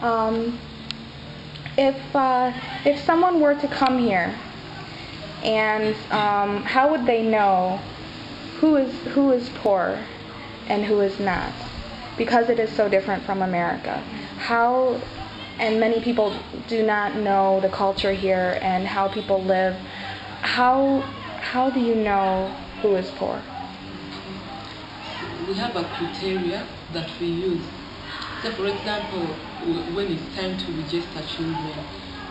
Um, if someone were to come here, and how would they know who is poor and who is not? Because it is so different from America. How, and many people do not know the culture here and how people live. How do you know who is poor? We have a criteria that we use. So for example, when it's time to register children,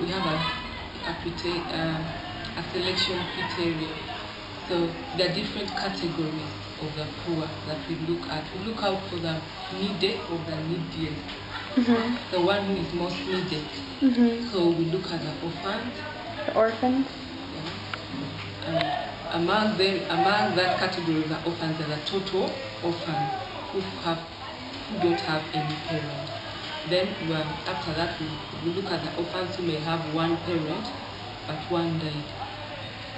we have a selection criteria. So there are different categories of the poor that we look at. We look out for the needy or the neediest. Mm-hmm. The one who is most needed. Mm-hmm. So we look at the orphans. The orphans? Yeah. Among that category of the orphans, there are total orphans who don't have any parent. Then after that, we look at the orphans who may have one parent, but one died.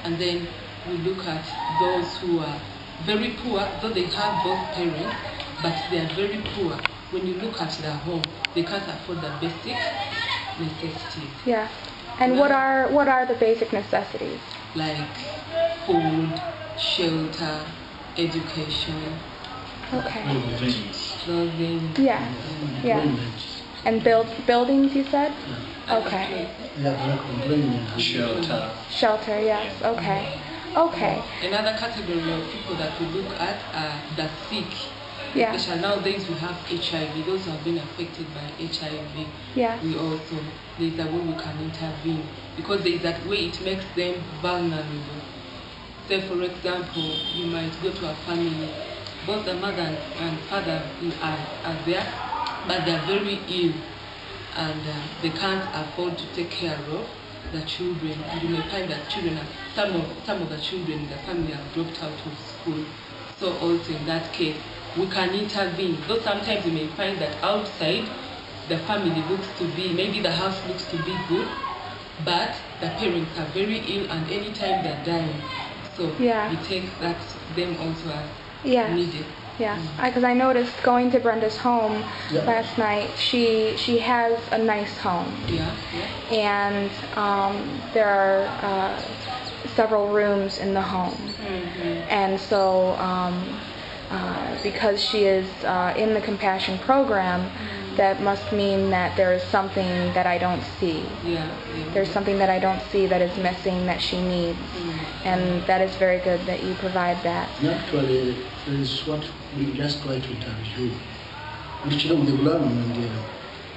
And then we look at those who are very poor, though they have both parents, but they are very poor. When you look at their home, they can't afford the basic necessities. Yeah. And what are the basic necessities? Like food, shelter, education. Okay. Clothing. Yeah. Yeah. And buildings, you said? Okay. Shelter, yes. Okay. Okay. Another category of people that we look at are the sick. Yeah. Especially nowadays we have HIV. Those who have been affected by HIV. Yeah. There's a way we can intervene, because there is that way it makes them vulnerable. Say for example, you might go to a family, both the mother and father are there, but they are very ill, and they can't afford to take care of the children. And you may find that some of the children in the family have dropped out of school. So also in that case, we can intervene. Though sometimes you may find that outside the family looks to be, maybe the house looks to be good, but the parents are very ill and anytime they're dying. So we take them also as needed. Yes, because I noticed going to Brenda's home last night, she has a nice home. Yeah. And there are several rooms in the home. Mm-hmm. And so because she is in the Compassion program, that must mean that there is something that I don't see. Yeah. There's something that I don't see that is missing that she needs. And that is very good that you provide that. Actually, there is what we just try to interview. And the ground and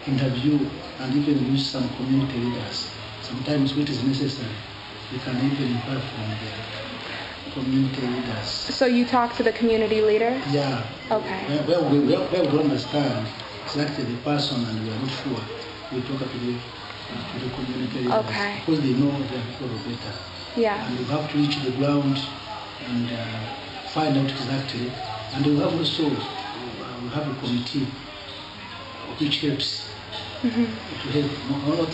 interview and even use some community leaders. Sometimes what is necessary, we can even inquire from the community leaders. So you talk to the community leaders? Yeah. Okay. Well, we understand exactly the person and we are not sure. We talk to the community leaders. Okay. Because they know their people better. Yeah. And we have to reach the ground and find out exactly. And we have also we have a committee which helps to help,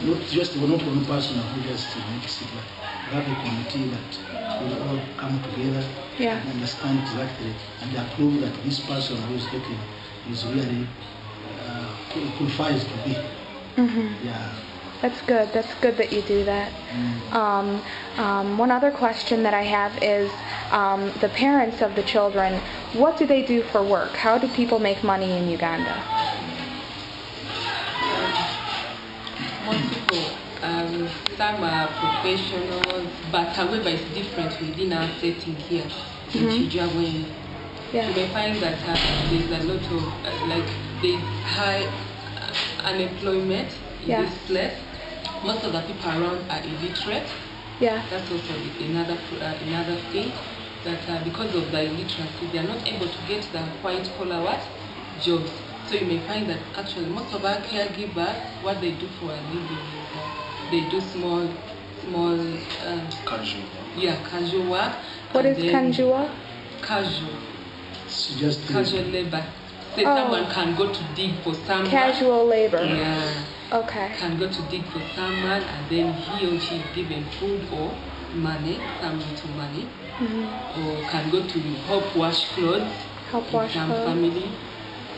not just one person who just makes it, but we have a committee that will all come together and understand exactly and approve that this person who is getting is really qualified to be. Yeah. That's good. That's good that you do that. One other question that I have is the parents of the children, what do they do for work? How do people make money in Uganda? Most people, some are professionals, but however it's different within our setting here in Kijjabweme. Yeah. You may find that there's a lot of, there's high unemployment in this place. Most of the people around are illiterate. Yeah. That's also another thing, that because of the illiteracy, they are not able to get the white collar jobs. So you may find that actually most of our caregivers, what they do for a living is they do small casual work. What is casual? Casual labor. Say someone can go to dig for someone. Casual labor. Yeah. Okay. Can go to dig for someone and then he or she is given food or money, some little money. Or can go to help wash clothes. Help wash some clothes. family.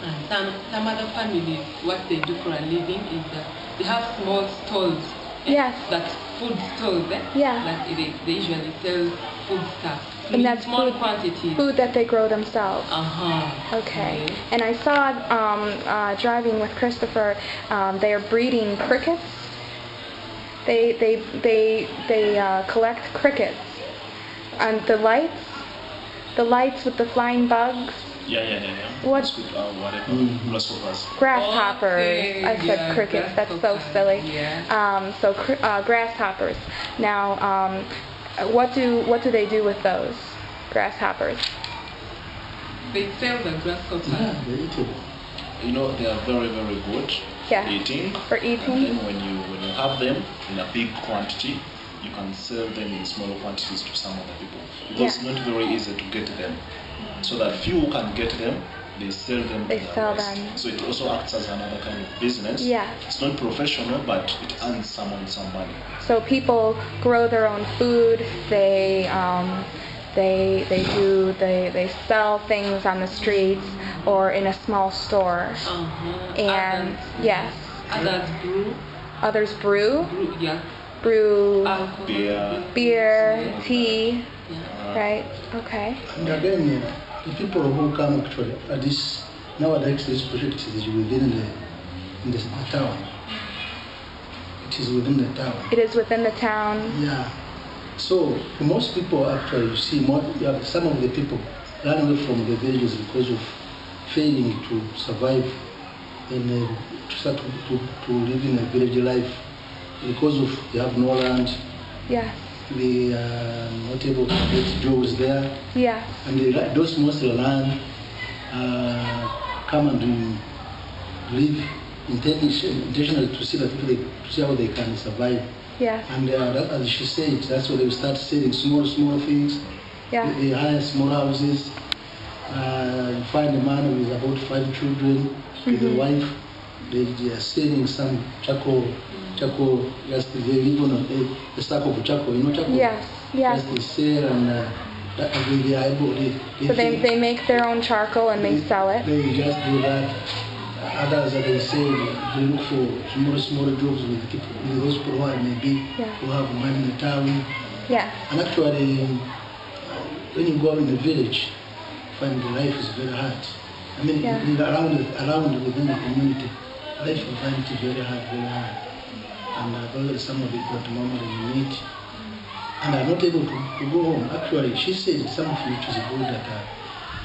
And some other families, what they do for a living is that they have small stalls. Yes. That's food stalls. Yeah. That they usually sell food stuff. And that's small food, quantities. Food that they grow themselves. Okay. Okay. And I saw driving with Christopher, they are breeding crickets. They collect crickets. And the lights with the flying bugs. Yeah. What? Whatever. Grasshoppers. Grasshoppers. Okay, I said yeah, crickets. That's so silly. Yeah. Grasshoppers. Now, what do they do with those grasshoppers? They sell the grasshoppers. Yeah, they eat it. You know, they are very, very good Yeah. eating. For eating? And then when you have them in a big quantity, you can sell them in smaller quantities to some other people. Because it's not very easy to get them. So that few who can get them, they sell them. They to the sell rest. them. So it also acts as another kind of business. Yeah. It's not professional, but it earns someone some money. So people grow their own food. They sell things on the streets or in a small store. And yes. Others brew. Others brew. Yeah. Brew Alcohol. beer, tea. Yeah. Right. Okay. And again, the people who come actually at this nowadays, this project is within the town. It is within the town. It is within the town. Yeah. So most people actually, you see, some of the people run away from the villages because of failing to survive and to start to live in a village life because of they have no land. Yes. They are not able to get jobs there. Yes. And those mostly land come and live intentionally to see how they can survive. Yes. And as she said, that's why they start selling small things. Yeah. They hire small houses. You find a man with about 5 children with a wife. They are selling some charcoal. Just they live on a stack of charcoal. You know charcoal? Yes. Yes. Just they sell and they are able. So they make their own charcoal and they sell it. They just do that. Others, as I say, they look for small jobs with people, with those people who are maybe who have money in the town. Yes. And actually, when you go in the village, you find the life is very hard. I mean, around within the community, life you find it very hard. And those are some of the people that normally you meet, and are not able to go home. Actually, she said some of which is good that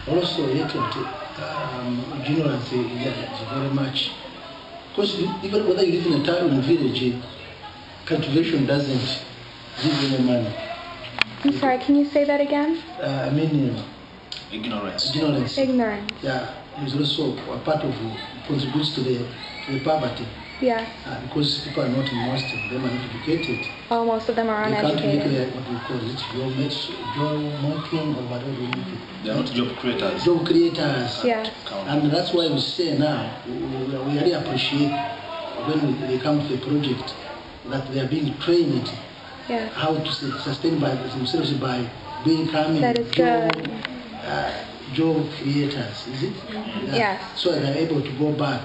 also ignorance is very much. Because even whether you live in a town or in a village, cultivation doesn't give any money. I'm sorry, can you say that again? I mean, Ignorance. Ignorance. Yeah, is also a part of contributes to the poverty. Yes. Because people are not, most of them are not educated. Oh, most of them are They can't uneducated. make what we call it, job making or whatever we make it. They are not job creators. Job creators. Yes. And that's why we say now, we really appreciate when they come to the project that they are being trained Yes. how to sustain by themselves by becoming That is good. Job creators, is it? Yes. So they're able to go back.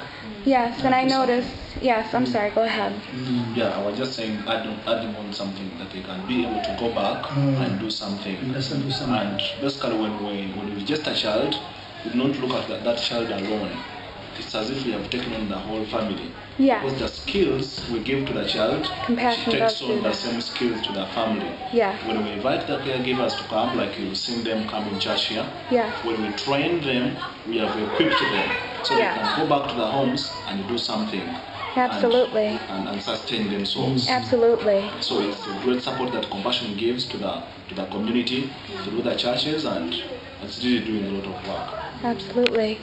Yes, and I noticed. Yes, I'm sorry. Go ahead. Yeah, I was just saying, adding on something that they can be able to go back and do something. And basically, when we register a child, we don't look at that child alone. It's as if we have taken on the whole family. Yes. Because the skills we give to the child, Compassion she takes does on do the that. same skills to the family. Yes. When we invite the caregivers to come, like you've seen them come in church here, Yes. when we train them, we have equipped them so they can go back to their homes and do something. Absolutely. And sustain themselves. Absolutely. So it's a great support that Compassion gives to the community, through the churches, and it's really doing a lot of work. Absolutely.